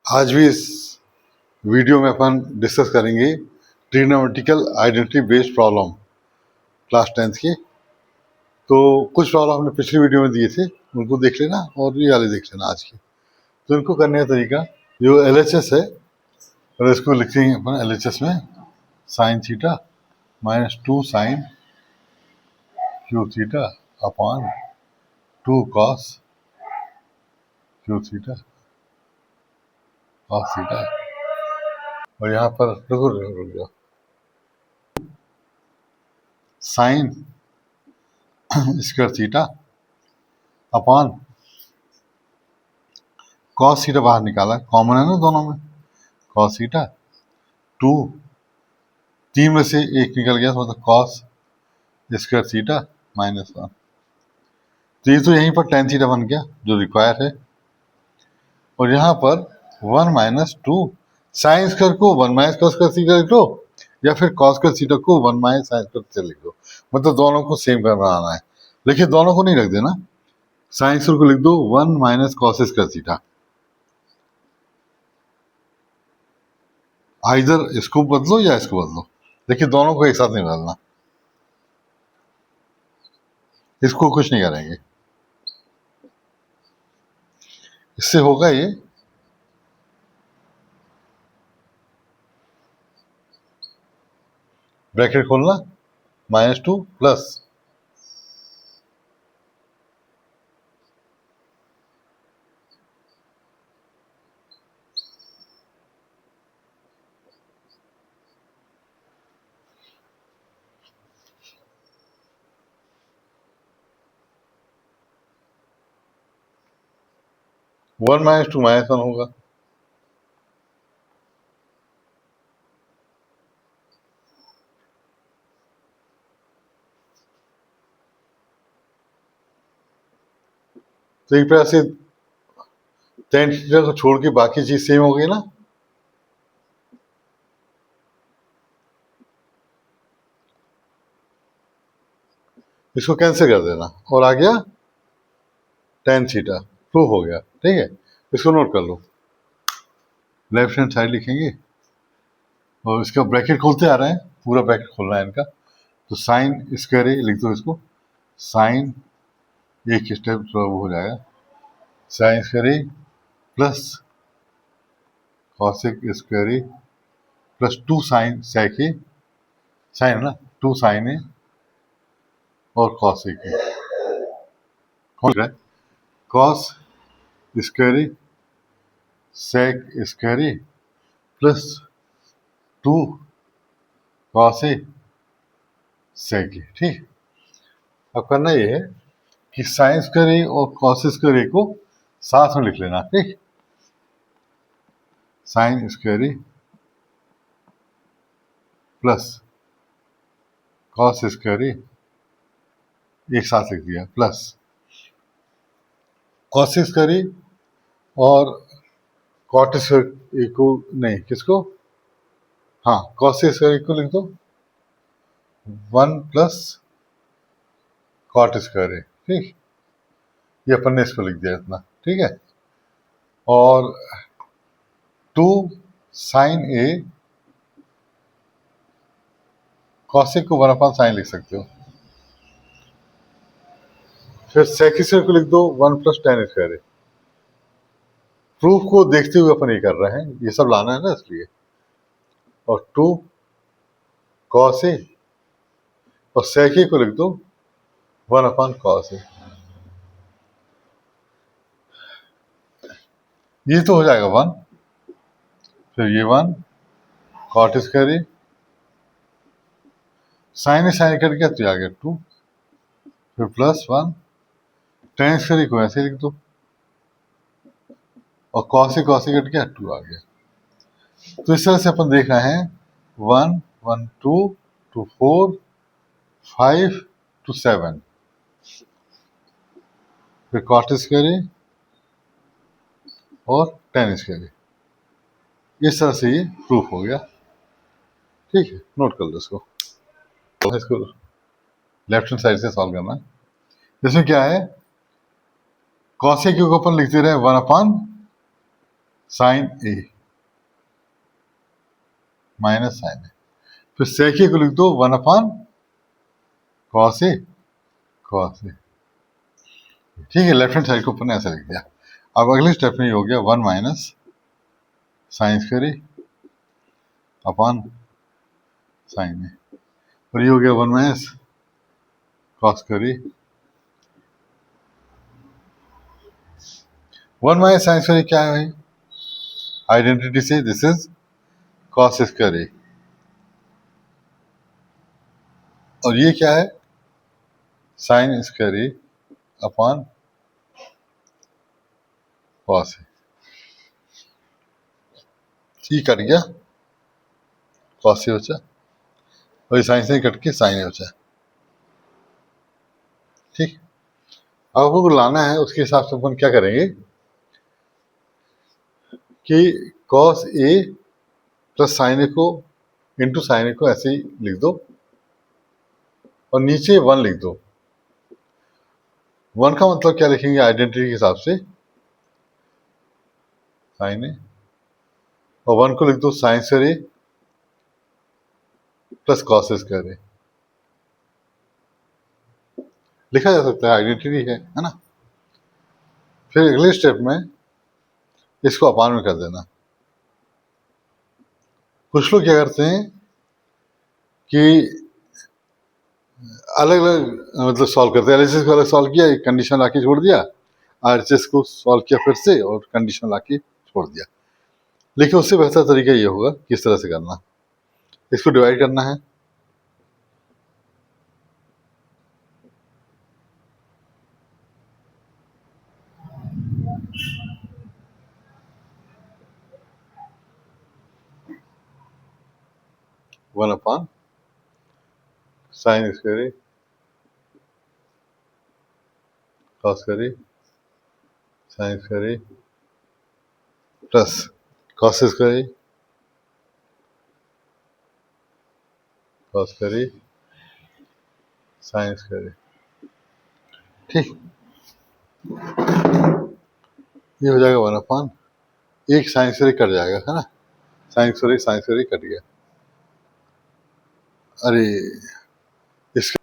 आज भी इस वीडियो में अपन डिस्कस करेंगे trigonometrical identity based problem class 10th की। तो कुछ प्रॉब्लम हमने पिछली वीडियो में दिए थे, उनको देख लेना और ये वाले देख लेना आज की। तो इनको करने का तरीका, जो LHS है और इसको लिखेंगे अपन LHS में sine theta -2 sine cube theta upon 2 cos cube theta cos theta. और यहाँ पर रुक जाओ, sine square theta upon cos theta बाहर निकाला, कॉमन है ना दोनों में, कॉस थीटा 2, 3 में से 1 निकल गया तो मतलब कॉस स्क्वायर थीटा -1। तो ये तो यहीं पर tan थीटा बन गया जो रिक्वायर है। और यहाँ पर 1 - 2 साइन स्क्वायर को 1 - cos स्क्वायर थीटा लिख लो, या फिर cos स्क्वायर थीटा को 1 - sin स्क्वायर थीटा लिख लो। मतलब दोनों को सेम कर बनाना है, लेकिन दोनों को नहीं रख देना। साइन स्क्वायर को लिख दो 1 - cos स्क्वायर थीटा, आइदर इसको बदलो या इसको बदलो, लेकिन दोनों को एक साथ नहीं बदलना। इसको कुछ नहीं करेंगे, इससे होगा ये ब्रैकेट खोलना -2 प्लस -2 -1 होगा। तो एक प्रकार से tan थीटा को छोड़ के बाकी चीज सेम हो गई ना। इसको कैंसिल कर देना और आ गया tan थीटा, प्रूफ हो गया। ठीक है, इसको नोट कर लो, लेफ्ट हैंड साइड लिखेंगे और इसका ब्रैकेट खोलते आ रहे हैं, पूरा ब्रैकेट खोलना है इनका। तो साइन स्क्वायर ए लिख दो इसको, साइन एक स्टेप थोड़ा वो हो जाएगा, sine square A plus cosec square A plus 2 sine sec A, sine है ना, 2 साइन ए और cosec A, cos square A sec square A plus 2 cos A sec A. ठीक, अब करना ये है कि साइन स्क्वायर ए और कॉस स्क्वायर ए को साथ में लिख लेना। ठीक, sign square A plus cos square ए एक साथ लिख दिया, प्लस कॉस स्क्वायर ए और कॉट स्क्वायर ए को, नहीं किसको, हाँ कॉस स्क्वायर ए को लिख दो 1 प्लस कॉट स्क्वायर ए। ठीक, ये अपन ने इसको लिख दिया इतना। ठीक है, और 2 साइन ए, कॉसेक को 1 साइन लिख सकते हो, फिर सेक स्क्वायर को लिख दो 1 प्लस tan स्क्वायर ए। प्रूफ को देखते हुए अपन ये कर रहे हैं, ये सब लाना है ना इसलिए। और 2 कॉस ए और सेक ए को लिख दो 1 कॉस ए। ये तो हो जाएगा 1, फिर ये 1 कॉट स्क्वायर ए, साइन कट गया तो आ गया 2, फिर प्लस 1 tan स्क्वायर ए को ऐसे लिख दो, और कॉस ए कट गया 2 आ गया। तो इस तरह से अपन देख रहे हैं 1 1 2 2 4 5 to 7, फिर कॉट स्क्वायर ए और tan स्क्वायर ए। इस तरह से ये प्रूफ हो गया। ठीक है, नोट कर लो इसको, लेफ्ट हैंड साइड से सॉल्व करना है। इसमें क्या है, कॉस ए क्यू को अपन लिखते रहे 1 साइन ए माइनस साइन ए, फिर सेक ए को लिख दो 1 कॉस ए कॉस ए। ठीक है, लेफ्ट हैंड साइड को ऊपर ने ऐसा लिख दिया। अब अगले स्टेप में ये हो गया 1 minus sign square A upon sine A, और ये हो गया 1 माइनस कॉस स्क्वायर ए। 1 माइनस साइन स्क्वायर ए क्या है भाई? आइडेंटिटी से दिस इज कॉस स्क्वायर ए, और ये क्या है? साइन स्क्वायर ए अपॉन कॉस ए। ये कट गया कॉस ए बचा, और ये साइन से कट के साइन ए बचा। ठीक, अब हमको लाना है, उसके हिसाब से अपन क्या करेंगे कि कॉस ए प्लस साइन ए को इंटू साइन ए को ऐसे ही लिख दो, और नीचे 1 लिख दो। 1 का मतलब क्या लिखेंगे आइडेंटिटी के हिसाब से? साइन ए, और 1 को लिख दो sign square A plus cos square ए। लिखा जा सकता है, आइडेंटिटी है ना। फिर अगले स्टेप में इसको अपान में कर देना। कुछ लोग क्या करते हैं कि अलग अलग मतलब सॉल्व करते हैं। एलएचएस को अलग सॉल्व किया, एक कंडीशन लाके छोड़ दिया, आरएचएस को सॉल्व किया फिर से और कंडीशन लाके छोड़ दिया। लेकिन उससे बेहतर तरीका ये होगा किस तरह से करना, इसको डिवाइड करना है। One upon sine square A cos square A sign square A plus cos square A cos square A sign square ए। ठीक, ये हो जाएगा 1 अपॉन, एक साइन स्क्वायर कट जाएगा है ना, साइन स्क्वायर कट गया। अरे इसका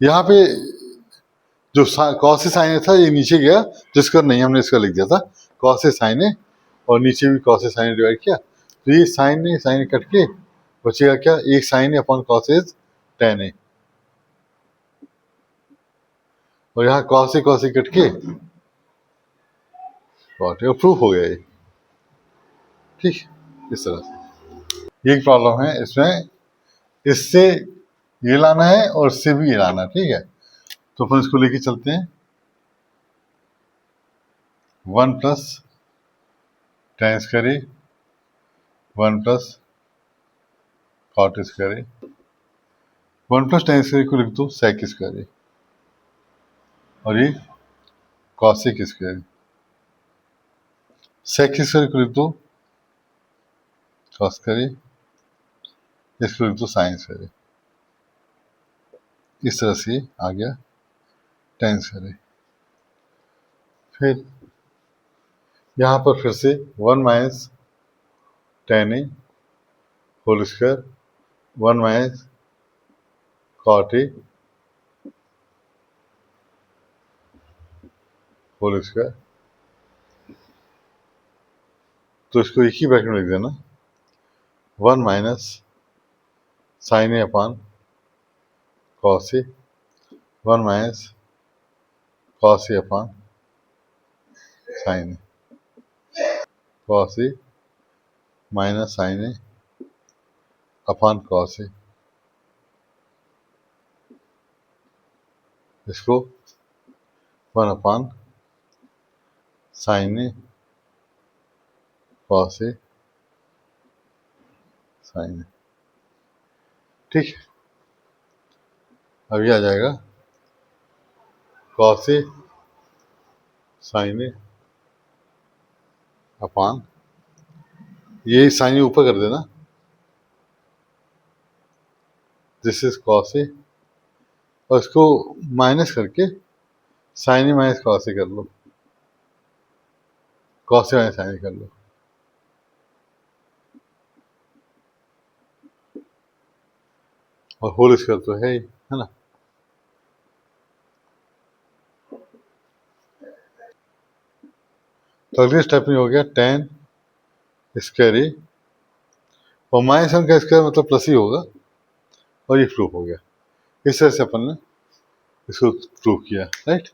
यहाँ पे जो कॉस से साइन था ये नीचे गया, जिसका नहीं हमने इसका लिख दिया था कॉस से साइन है, और नीचे भी कॉस से साइन डिवाइड किया, तो ये साइन कट के बचेगा क्या? एक sine upon cos is tan A, और यहाँ कॉस से कट के प्रूफ हो गया ये। ठीक, इस तरह से ये प्रॉब्लम है इसमें, इससे ये लाना है और इससे भी ये लाना। ठीक है, तो फिर इसको लेके चलते हैं। 1 प्लस टेन स्क्वायर ए 1 प्लस कॉट स्क्वायर ए, 1 प्लस टेन स्क्वायर को लिख दो सेक स्क्वायर ए, और ये कॉसिक स्क्वायर, सेक स्क्वायर को लिख दो कॉस स्क्वायर ए, इसको लिख दो साइन स्क्वायर ए। इस तरह से आ गया टेन स्क्वायर ए। फिर यहाँ पर फिर से 1 minus tan A whole square 1 minus cot A whole square, तो इसको एक ही ब्रैकेट में लिख देना 1 minus sine A upon cos A 1 minus cos A upon sine A, cos A minus sine A upon cos A, इसको 1 upon sine A cos A sine A. ठीक, अभी आ जाएगा cos A sine A upon, ये sine ऊपर कर देना, this is cos A, और इसको माइनस करके साइन ए माइनस कॉस ए कर लो, कॉस से माइनस साइन कर लो। और होल स्क्वायर तो है ही, है ना। तो अगले स्टेप में हो गया टेन स्क्वायर ए, और माइनस वन का स्क्वायर मतलब प्लस ही होगा, और ये प्रूफ हो गया। इस तरह से अपन ने इसको प्रूव किया, राइट।